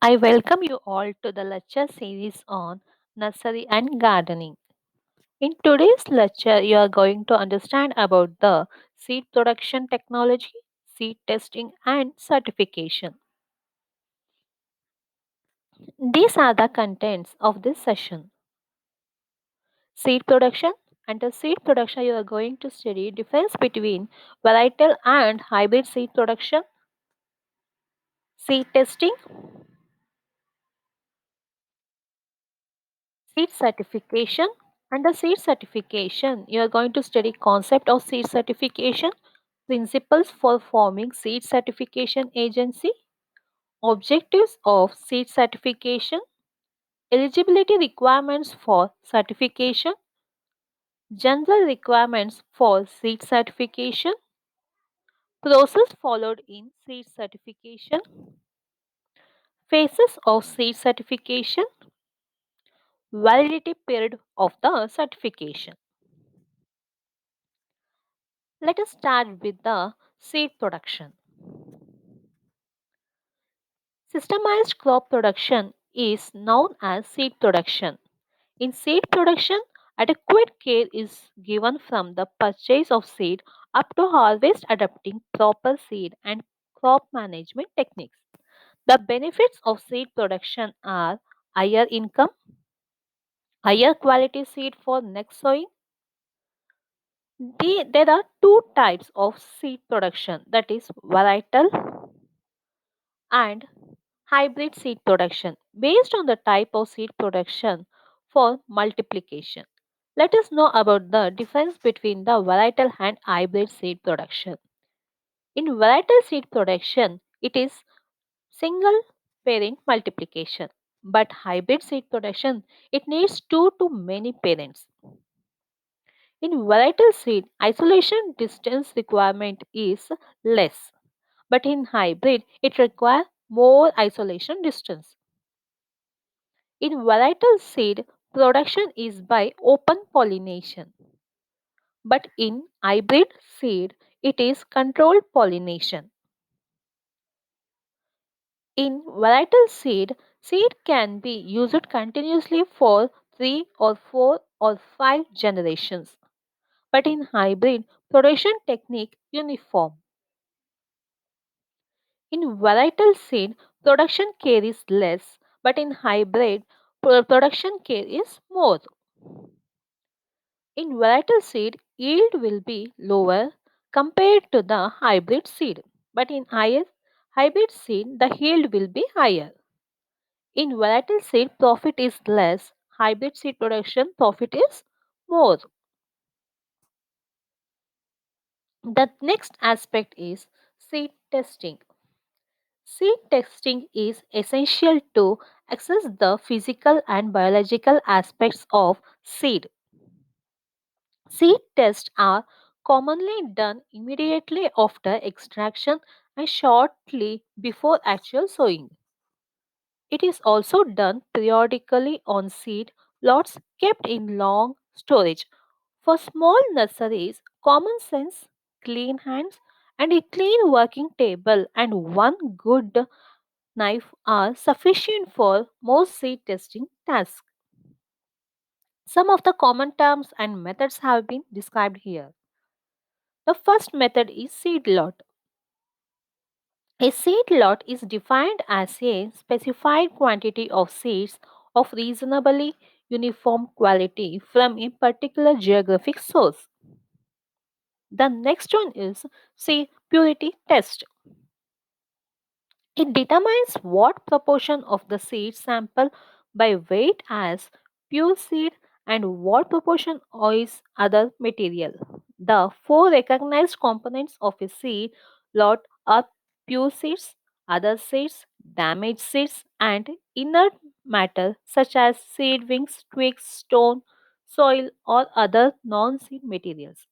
I welcome you all to the lecture series on nursery and gardening. In today's lecture, you are going to understand about the seed production technology, seed testing, and certification. These are the contents of this session. Seed production. Under seed production, you are going to study difference between varietal and hybrid seed production, seed testing, seed certification. Under seed certification, you are going to study concept of seed certification, principles for forming seed certification agency, objectives of seed certification, eligibility requirements for certification, general requirements for seed certification, process followed in seed certification, phases of seed certification, validity period of the certification. Let us start with the seed production. Systemized crop production is known as seed production. In seed production, adequate care is given from the purchase of seed up to harvest, adopting proper seed and crop management techniques. The benefits of seed production are higher income, higher quality seed for next sowing. There are two types of seed production, that is varietal and hybrid seed production based on the type of seed production for multiplication. Let us know about the difference between the varietal and hybrid seed production. In varietal seed production, it is single parent multiplication, but hybrid seed production, it needs two to many parents. In varietal seed, isolation distance requirement is less, but in hybrid, it requires more isolation distance. In varietal seed, production is by open pollination, but in hybrid seed, it is controlled pollination. In varietal seed, seed can be used continuously for 3 or 4 or 5 generations, but in hybrid, production technique uniform. In varietal seed, production care is less, but in hybrid, production care is more. In varietal seed, yield will be lower compared to the hybrid seed, but in hybrid seed, the yield will be higher. In varietal seed, profit is less, hybrid seed production profit is more. The next aspect is seed testing. Seed testing is essential to assess the physical and biological aspects of seed. Seed tests are commonly done immediately after extraction and shortly before actual sowing. It is also done periodically on seed lots kept in long storage. For small nurseries, common sense, clean hands, and a clean working table and one good knife are sufficient for most seed testing tasks. Some of the common terms and methods have been described here. The first method is seed lot. A seed lot is defined as a specified quantity of seeds of reasonably uniform quality from a particular geographic source. The next one is seed purity test. It determines what proportion of the seed sample by weight as pure seed and what proportion is other material. The four recognized components of a seed lot are pure seeds, other seeds, damaged seeds, and inert matter such as seed wings, twigs, stone, soil, or other non seed materials.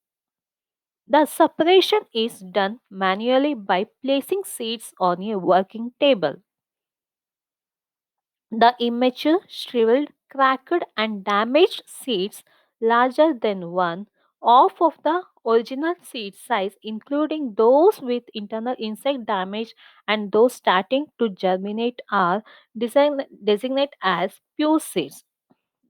The separation is done manually by placing seeds on a working table. The immature, shriveled, cracked, and damaged seeds larger than 1 Half of the original seed size, including those with internal insect damage and those starting to germinate, are designated as pure seeds.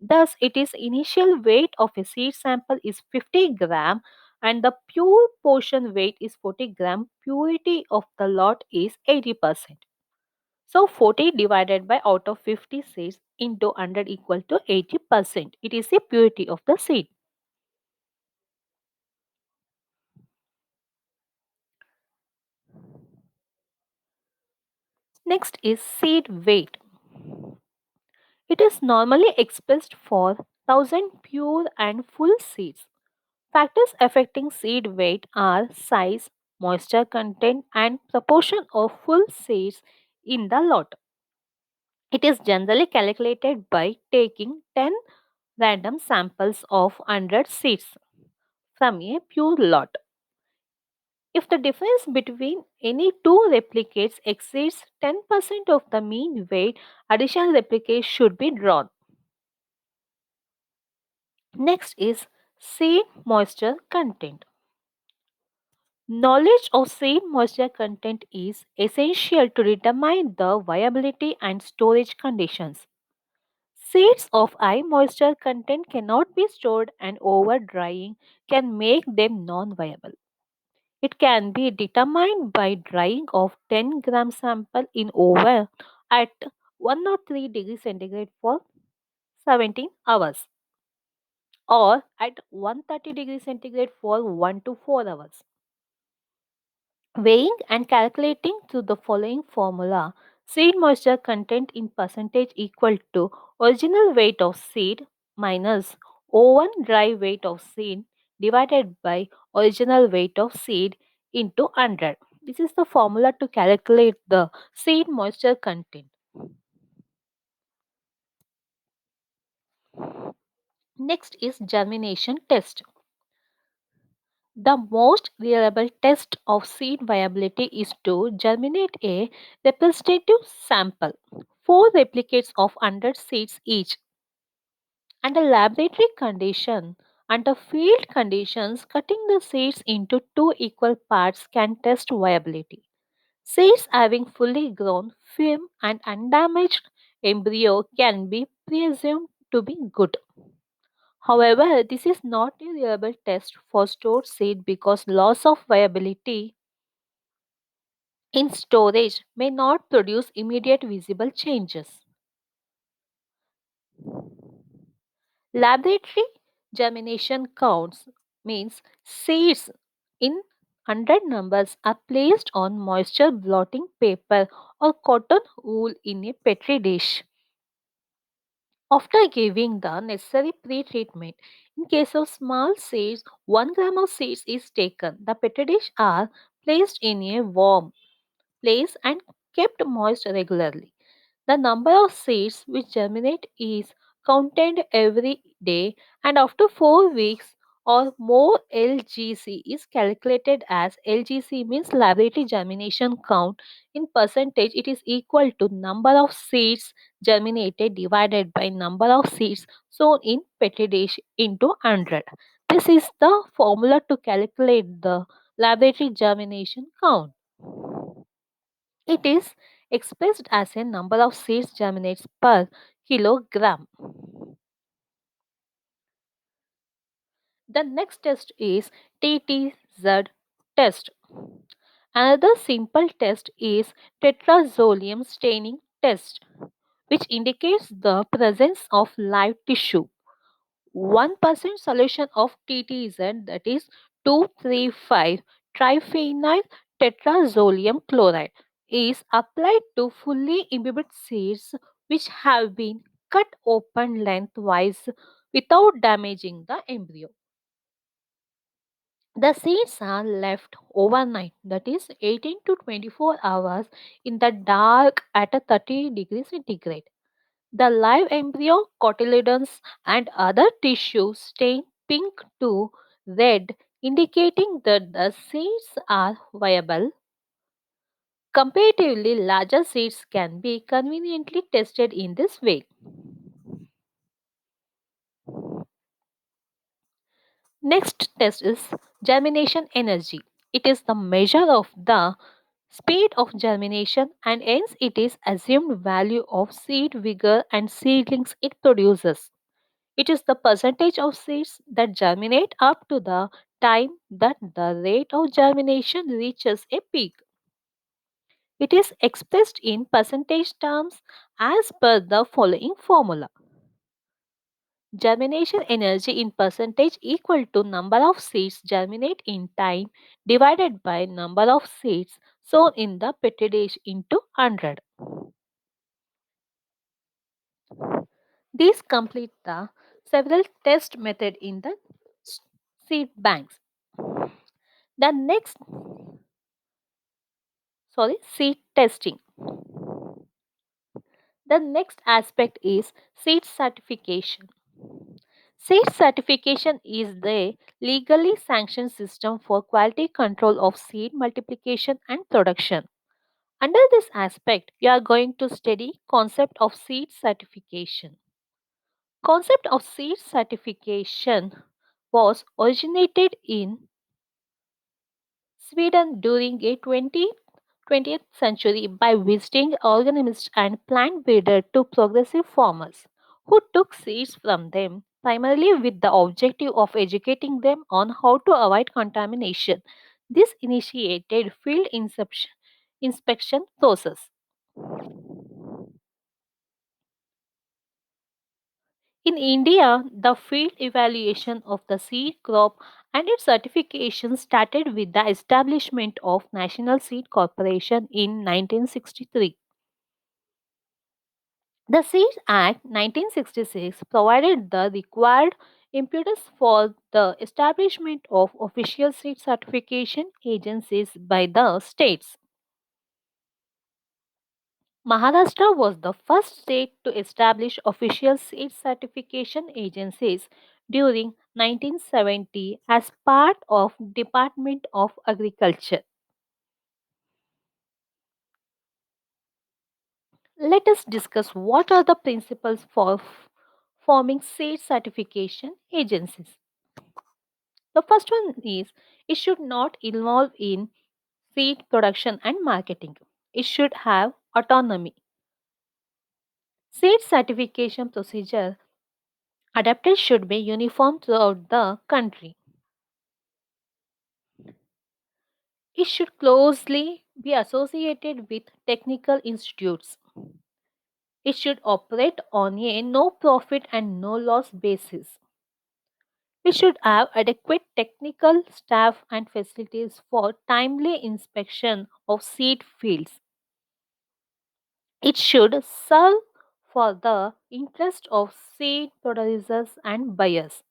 Thus, its initial weight of a seed sample is 50 gram and the pure portion weight is 40 gram. Purity of the lot is 80%. So 40 divided by out of 50 seeds into 100 equal to 80%. It is the purity of the seed. Next is seed weight. It is normally expressed for 1000 pure and full seeds. Factors affecting seed weight are size, moisture content, and proportion of full seeds in the lot. It is generally calculated by taking 10 random samples of 100 seeds from a pure lot. If the difference between any two replicates exceeds 10% of the mean weight, additional replicates should be drawn. Next is seed moisture content. Knowledge of seed moisture content is essential to determine the viability and storage conditions. Seeds of high moisture content cannot be stored and over drying can make them non viable. It can be determined by drying of 10 gram sample in oven at 103 degrees centigrade for 17 hours or at 130 degrees centigrade for 1 to 4 hours. Weighing and calculating through the following formula: seed moisture content in percentage equal to original weight of seed minus oven dry weight of seed divided by original weight of seed into 100. This is the formula to calculate the seed moisture content. Next is germination test. The most reliable test of seed viability is to germinate a representative sample, 4 replicates of 100 seeds each. Under laboratory condition, under field conditions, cutting the seeds into two equal parts can test viability. Seeds having fully grown, firm, and undamaged embryo can be presumed to be good. However, this is not a reliable test for stored seed because loss of viability in storage may not produce immediate visible changes. Laboratory germination counts means seeds in 100 numbers are placed on moisture blotting paper or cotton wool in a petri dish. After giving the necessary pre-treatment, in case of small seeds, 1 gram of seeds is taken. The petri dish are placed in a warm place and kept moist regularly. The number of seeds which germinate is counted every day, and after 4 weeks or more, LGC is calculated as LGC means laboratory germination count. In percentage, it is equal to number of seeds germinated divided by number of seeds sown in petri dish into 100. This is the formula to calculate the laboratory germination count. It is expressed as a number of seeds germinates per kilogram. The next test is TTZ test. Another simple test is tetrazolium staining test, which indicates the presence of live tissue. 1% solution of TTZ, that is 235 triphenyl tetrazolium chloride, is applied to fully imbibed seeds which have been cut open lengthwise without damaging the embryo. The seeds are left overnight, that is 18 to 24 hours, in the dark at a 30 degrees centigrade. The live embryo, cotyledons, and other tissues stain pink to red, indicating that the seeds are viable. Comparatively larger seeds can be conveniently tested in this way. Next test is germination energy. It is the measure of the speed of germination and hence it is assumed value of seed vigor and seedlings it produces. It is the percentage of seeds that germinate up to the time that the rate of germination reaches a peak. It is expressed in percentage terms as per the following formula. Germination energy in percentage equal to number of seeds germinate in time divided by number of seeds sown in the petri dish into 100. These complete the several test method in the s- seed banks. The next seed testing. The next aspect is seed certification. Seed certification is the legally sanctioned system for quality control of seed multiplication and production. Under this aspect, we are going to study concept of seed certification. Concept of seed certification was originated in Sweden during a 20th century by visiting organists and plant breeders to progressive farmers who took seeds from them primarily with the objective of educating them on how to avoid contamination. This initiated field inspection process. In India, the field evaluation of the seed crop and its certification started with the establishment of National Seed Corporation in 1963. The Seeds Act 1966 provided the required impetus for the establishment of official seed certification agencies by the states. Maharashtra was the first state to establish official seed certification agencies during 1970 as part of Department of Agriculture. Let us discuss what are the principles for forming seed certification agencies. The first one is it should not involve in seed production and marketing. It should have autonomy. Seed certification procedure adapted should be uniform throughout the country. It should closely be associated with technical institutes. It should operate on a no profit and no loss basis. It should have adequate technical staff and facilities for timely inspection of seed fields. It should serve for the interest of seed producers and buyers.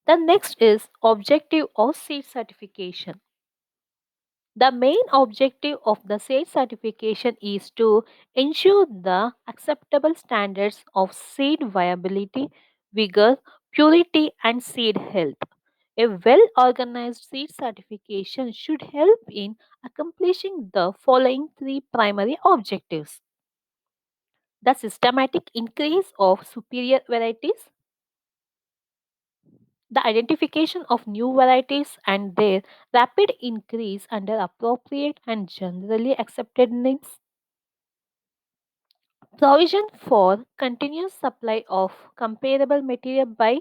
The next is objective of seed certification. The main objective of the seed certification is to ensure the acceptable standards of seed viability, vigor, purity, and seed health. A well organized seed certification should help in accomplishing the following three primary objectives: the systematic increase of superior varieties, the identification of new varieties and their rapid increase under appropriate and generally accepted names, provision for continuous supply of comparable material by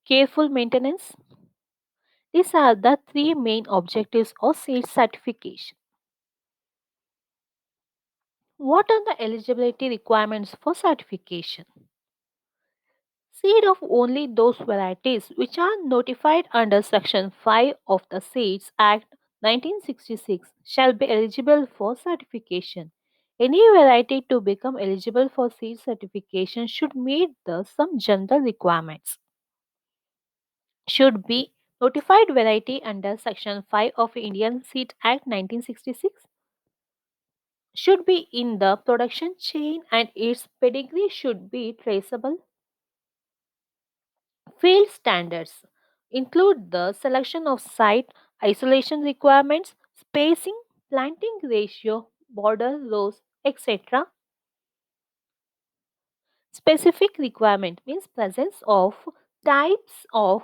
careful maintenance. These are the three main objectives of seed certification. What are the eligibility requirements for certification? Seed of only those varieties which are notified under Section 5 of the Seeds Act 1966 shall be eligible for certification. Any variety to become eligible for seed certification should meet the some general requirements. Should be notified variety under Section 5 of Indian Seed Act 1966, should be in the production chain and its pedigree should be traceable. Field standards include the selection of site, isolation requirements, spacing, planting ratio, border rows, etc. Specific requirement means presence of types of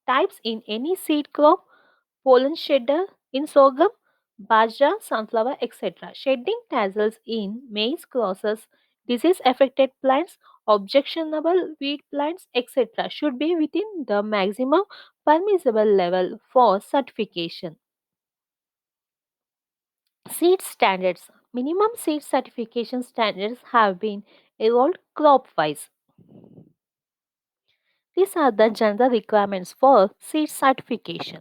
types in any seed crop, pollen shedder in sorghum, bajra, sunflower, etc. Shedding tassels in maize crosses, disease affected plants, objectionable weed plants, etc. should be within the maximum permissible level for certification. Seed standards. Minimum seed certification standards have been evolved crop wise. These are the general requirements for seed certification.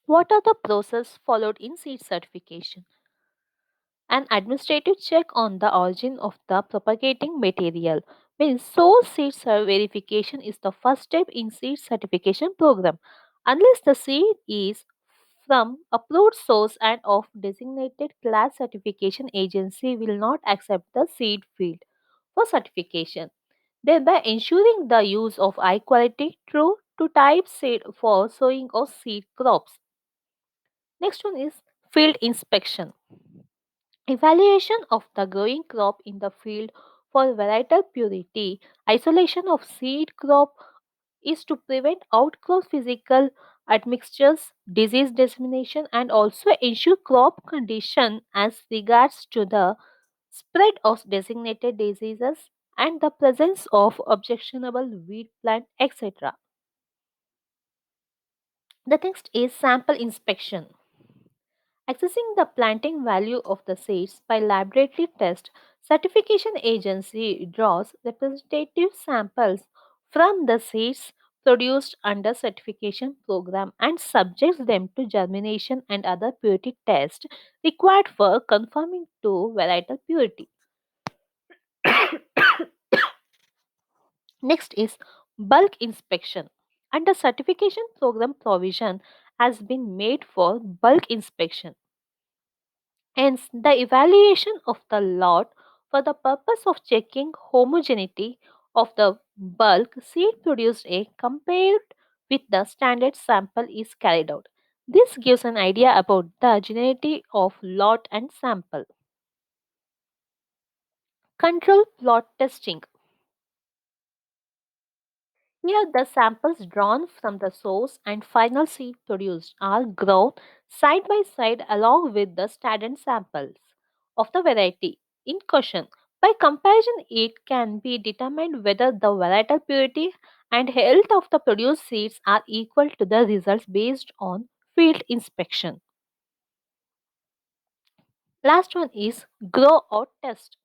What are the process followed in seed certification? An administrative check on the origin of the propagating material means source verification is the first step in seed certification program. Unless the seed is from approved source and of designated class, certification agency will not accept the seed field for certification, thereby ensuring the use of high quality true to type seed for sowing of seed crops. Next one is field inspection. Evaluation of the growing crop in the field for varietal purity. Isolation of seed crop is to prevent outcrop physical admixtures, disease dissemination, and also ensure crop condition as regards to the spread of designated diseases and the presence of objectionable weed plant, etc. The next is sample inspection. Accessing the planting value of the seeds by laboratory test, certification agency draws representative samples from the seeds produced under certification program and subjects them to germination and other purity tests required for conforming to varietal purity. Next is bulk inspection. Under certification program provision has been made for bulk inspection. Hence, the evaluation of the lot for the purpose of checking homogeneity of the bulk seed produced a compared with the standard sample is carried out. This gives an idea about the geneity of lot and sample. Control plot testing. Here, the samples drawn from the source and final seed produced are grown side by side along with the standard samples of the variety in question. By comparison, it can be determined whether the varietal purity and health of the produced seeds are equal to the results based on field inspection. Last one is grow out test.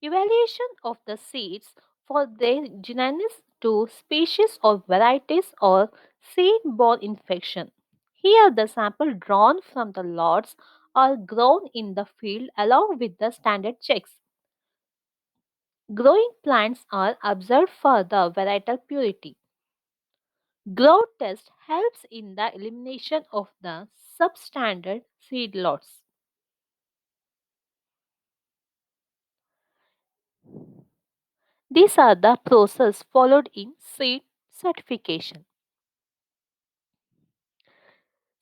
Evaluation of the seeds for their genesis to species or varieties or seed-borne infection. Here the sample drawn from the lots are grown in the field along with the standard checks. Growing plants are observed for the varietal purity. Growth test helps in the elimination of the substandard seed lots. These are the process followed in seed certification.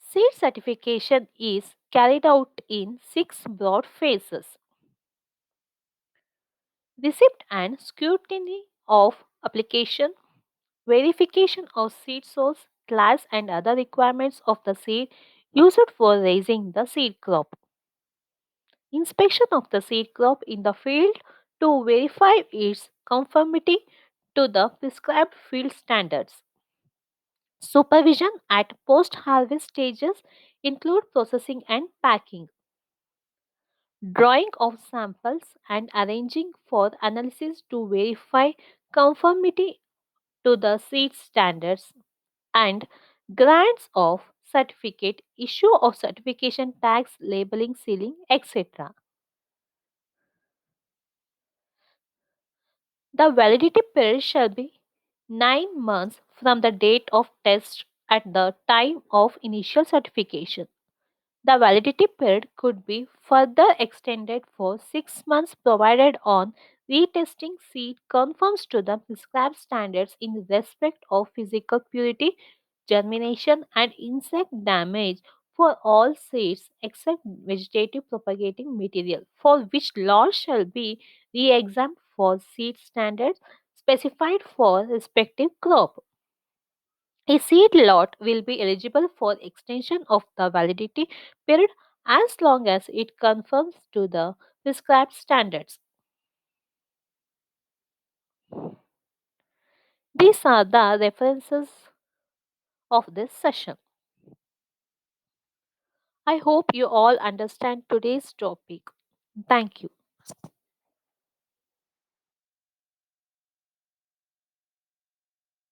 Seed certification is carried out in six broad phases: receipt and scrutiny of application, verification of seed source, class, and other requirements of the seed used for raising the seed crop, inspection of the seed crop in the field to verify its conformity to the prescribed field standards. Supervision at post harvest stages include processing and packing, drawing of samples and arranging for analysis to verify conformity to the seed standards, and grants of certificate, issue of certification tags, labeling, sealing, etc. The validity period shall be 9 months from the date of test at the time of initial certification. The validity period could be further extended for 6 months provided on retesting seed conforms to the prescribed standards in respect of physical purity, germination, and insect damage for all seeds except vegetative propagating material, for which laws shall be re-examined for seed standards specified for respective crop. A seed lot will be eligible for extension of the validity period as long as it conforms to the prescribed standards. These are the references of this session. I hope you all understand today's topic. Thank you.